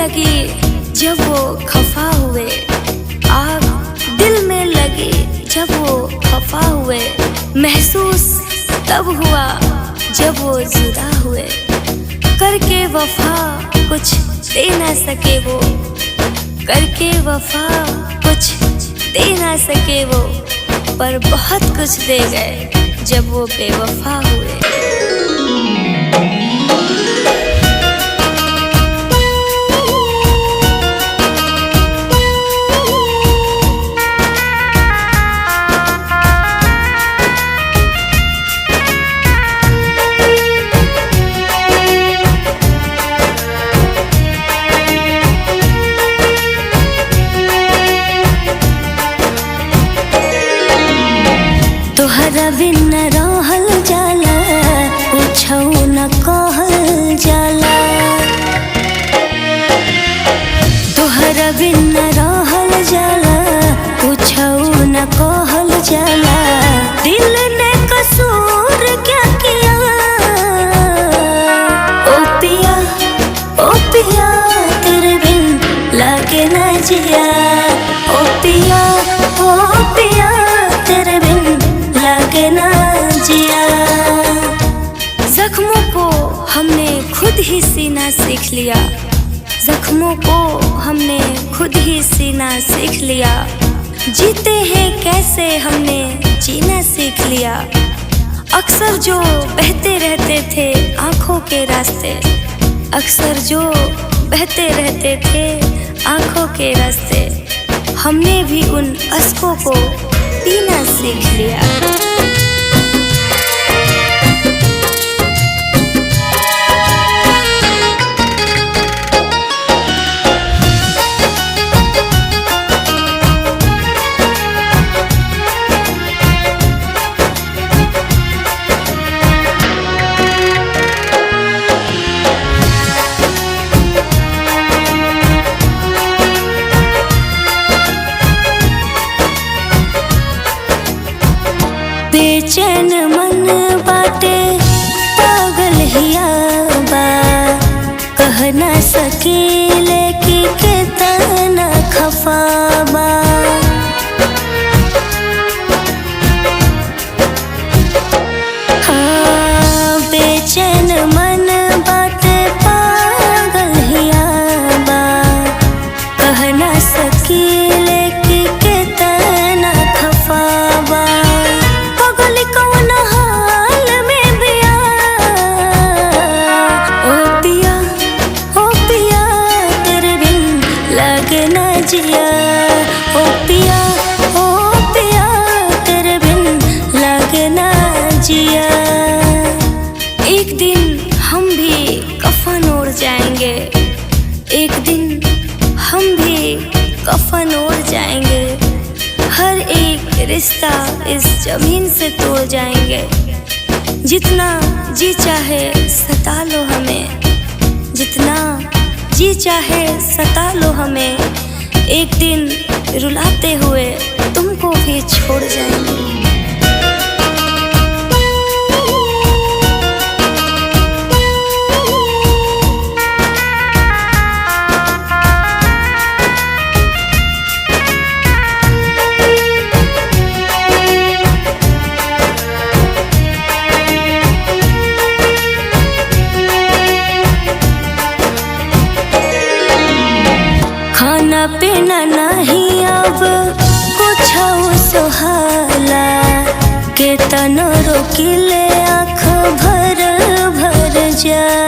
लगी जब वो खफा हुए, आग दिल में लगी जब वो खफा हुए, महसूस तब हुआ जब वो जुदा हुए। करके वफा कुछ दे ना सके वो, करके वफा कुछ दे ना सके वो, पर बहुत कुछ दे गए जब वो बेवफा हुए। तोहरा बिन रहल जाला, कुछो न कहल जाला। तोहरा बिन रहल जाला, कुछो न कहल जाला। दिल ने कसूर क्या किया? ओ पिया, ओ पिया, तेरे बिन लागे ना जिया। ओ पिया, ओ पिया, तेरे बिन लागे ना जिया। जख्मों को हमने खुद ही सीना सीख लिया, जख्मों को हमने खुद ही सीना सीख लिया। जीते हैं कैसे हमने जीना सीख लिया। अक्सर जो बहते रहते थे आँखों के रास्ते, अक्सर जो बहते रहते थे आँखों के रास्ते, हमने भी उन अश्कों को पीना सीख लिया। बेचैन मन बाटे पागल हिया बा, कह ना सकीले कि कितना खफा बा। हाँ, बेचैन मन बाटे पागल हिया बा, कह ना सकीले कि कितना खफा बा। जिया ओ पिया, ओ पिया, तेरे बिन लागे ना जिया। एक दिन हम भी कफन ओढ़ जाएंगे, एक दिन हम भी कफन ओढ़ जाएंगे। हर एक रिश्ता इस जमीन से तोड़ जाएंगे। जितना जी चाहे सता लो हमें, जितना जी चाहे सता लो हमें, एक दिन रुलाते हुए तुमको भी छोड़ जाएंगे। खाना पीना नहीं अब कुछ सुहाला, के तनो रोकिले आँख भर भर जा।